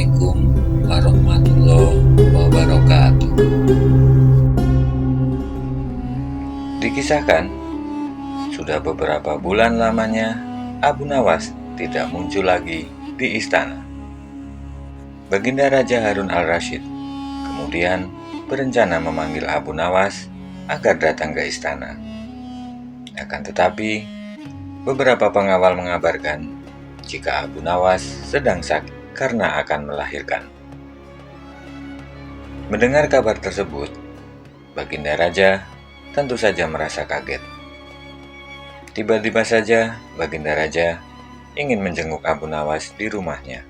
Assalamualaikum warahmatullahi wabarakatuh. Dikisahkan, sudah beberapa bulan lamanya Abu Nawas tidak muncul lagi di istana. Baginda Raja Harun al-Rasyid kemudian berencana memanggil Abu Nawas agar datang ke istana. Akan tetapi, beberapa pengawal mengabarkan jika Abu Nawas sedang sakit karena akan melahirkan. Mendengar kabar tersebut, Baginda Raja tentu saja merasa kaget. Tiba-tiba saja Baginda Raja ingin menjenguk Abu Nawas di rumahnya.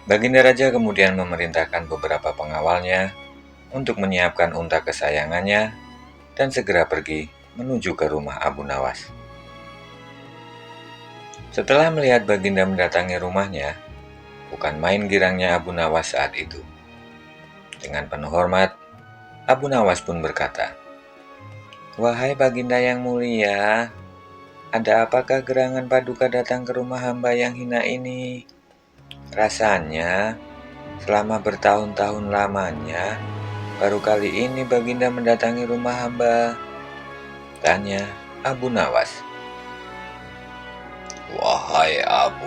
Baginda Raja kemudian memerintahkan beberapa pengawalnya untuk menyiapkan unta kesayangannya dan segera pergi menuju ke rumah Abu Nawas. Setelah melihat Baginda mendatangi rumahnya, bukan main girangnya Abu Nawas saat itu. Dengan penuh hormat, Abu Nawas pun berkata, "Wahai Baginda yang mulia, ada apakah gerangan Paduka datang ke rumah hamba yang hina ini? Rasanya, selama bertahun-tahun lamanya, baru kali ini Baginda mendatangi rumah hamba," tanya Abu Nawas. "Wahai Abu,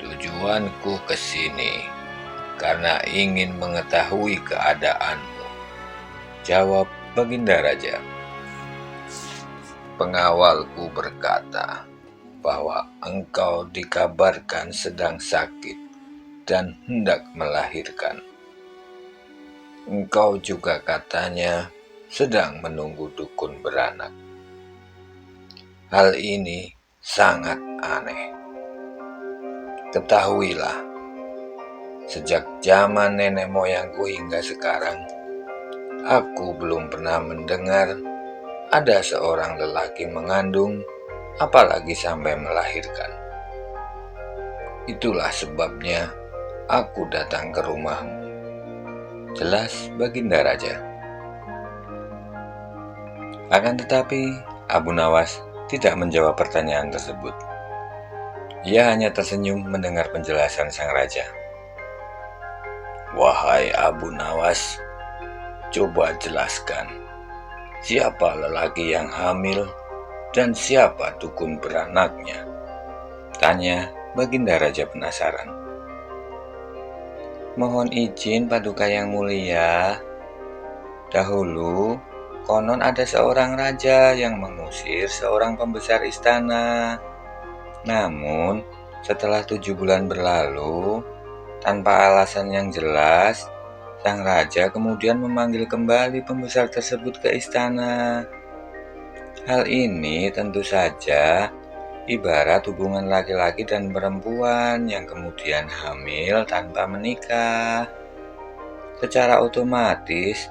tujuanku ke sini karena ingin mengetahui keadaanmu," jawab Baginda Raja. "Pengawalku berkata bahwa engkau dikabarkan sedang sakit dan hendak melahirkan. Engkau juga katanya sedang menunggu dukun beranak. Hal ini sangat aneh. Ketahuilah, sejak zaman nenek moyangku hingga sekarang, aku belum pernah mendengar ada seorang lelaki mengandung, apalagi sampai melahirkan. Itulah sebabnya aku datang ke rumahmu," jelas Baginda Raja. Akan tetapi, Abu Nawas tidak menjawab pertanyaan tersebut. Ia hanya tersenyum mendengar penjelasan sang raja. "Wahai Abu Nawas, coba jelaskan, siapa lelaki yang hamil dan siapa dukun beranaknya?" tanya Baginda Raja penasaran. "Mohon izin Paduka yang mulia, dahulu konon ada seorang raja yang mengusir seorang pembesar istana. Namun, setelah 7 bulan berlalu, tanpa alasan yang jelas, sang raja kemudian memanggil kembali pembesar tersebut ke istana. Hal ini tentu saja ibarat hubungan laki-laki dan perempuan yang kemudian hamil tanpa menikah. Secara otomatis,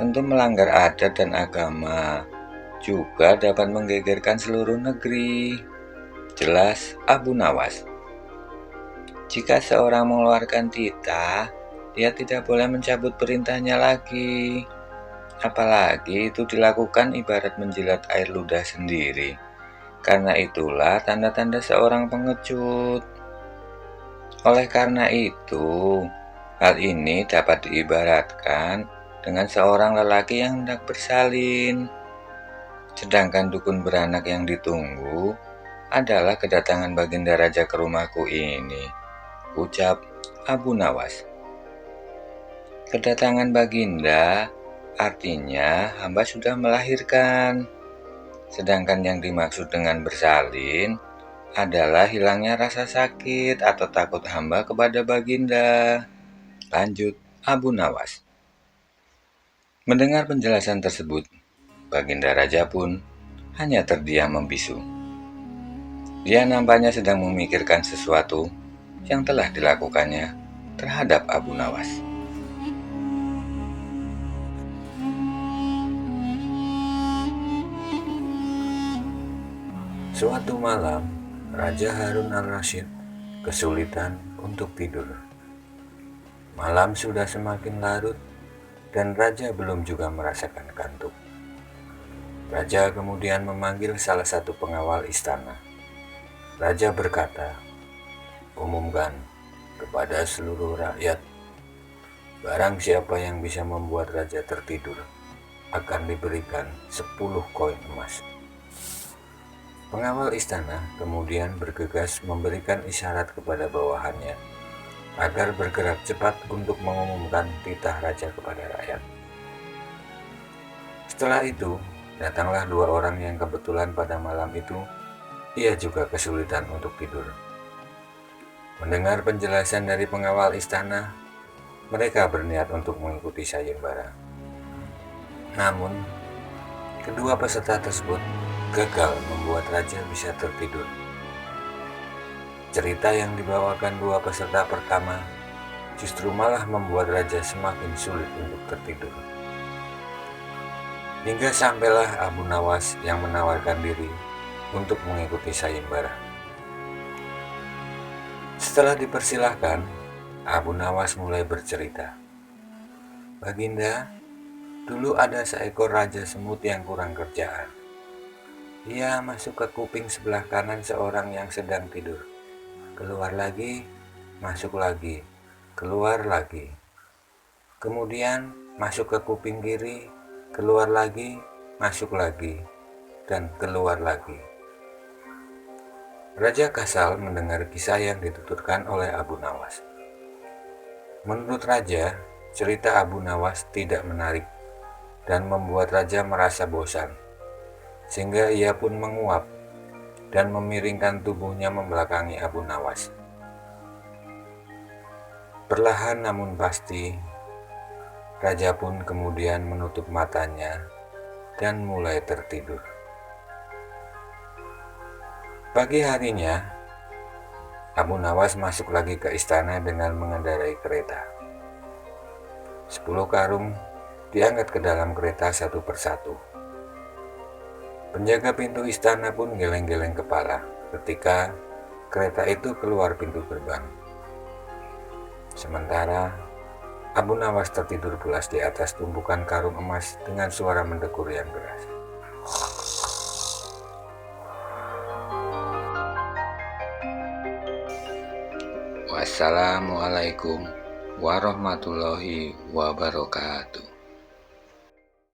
tentu melanggar adat dan agama, juga dapat menggegerkan seluruh negeri," jelas Abu Nawas. "Jika seorang mengeluarkan titah, dia tidak boleh mencabut perintahnya lagi. Apalagi itu dilakukan ibarat menjilat air ludah sendiri. Karena itulah tanda-tanda seorang pengecut. Oleh karena itu, hal ini dapat diibaratkan dengan seorang lelaki yang hendak bersalin. Sedangkan dukun beranak yang ditunggu adalah kedatangan Baginda Raja ke rumahku ini," ucap Abu Nawas. "Kedatangan Baginda artinya hamba sudah melahirkan. Sedangkan yang dimaksud dengan bersalin adalah hilangnya rasa sakit atau takut hamba kepada Baginda," lanjut Abu Nawas. Mendengar penjelasan tersebut, Baginda Raja pun hanya terdiam membisu. Dia nampaknya sedang memikirkan sesuatu yang telah dilakukannya terhadap Abu Nawas. Suatu malam, Raja Harun al-Rasyid kesulitan untuk tidur. Malam sudah semakin larut dan Raja belum juga merasakan kantuk. Raja kemudian memanggil salah satu pengawal istana. Raja berkata, "Umumkan kepada seluruh rakyat, barang siapa yang bisa membuat raja tertidur akan diberikan 10 koin emas. Pengawal istana kemudian bergegas memberikan isyarat kepada bawahannya agar bergerak cepat untuk mengumumkan titah raja kepada rakyat. Setelah itu, datanglah dua orang yang kebetulan pada malam itu ia juga kesulitan untuk tidur. Mendengar penjelasan dari pengawal istana, mereka berniat untuk mengikuti sayembara. Namun, kedua peserta tersebut gagal membuat raja bisa tertidur. Cerita yang dibawakan dua peserta pertama justru malah membuat raja semakin sulit untuk tertidur. Hingga sampailah Abu Nawas yang menawarkan diri untuk mengikuti sayembara. Setelah dipersilahkan, Abu Nawas mulai bercerita. Baginda, dulu ada seekor raja semut yang kurang kerjaan. Ia masuk ke kuping sebelah kanan seorang yang sedang tidur. Keluar lagi, masuk lagi, keluar lagi. Kemudian masuk ke kuping kiri, keluar lagi, masuk lagi, dan keluar lagi. Raja Kasal mendengar kisah yang dituturkan oleh Abu Nawas. Menurut raja, cerita Abu Nawas tidak menarik dan membuat raja merasa bosan, sehingga ia pun menguap dan memiringkan tubuhnya membelakangi Abu Nawas. Perlahan namun pasti, raja pun kemudian menutup matanya dan mulai tertidur. Pagi harinya, Abu Nawas masuk lagi ke istana dengan mengendarai kereta. 10 karung diangkat ke dalam kereta satu persatu. Penjaga pintu istana pun geleng-geleng kepala ketika kereta itu keluar pintu gerbang. Sementara Abu Nawas tertidur pulas di atas tumpukan karung emas dengan suara mendekur yang keras. Wassalamualaikum warahmatullahi wabarakatuh.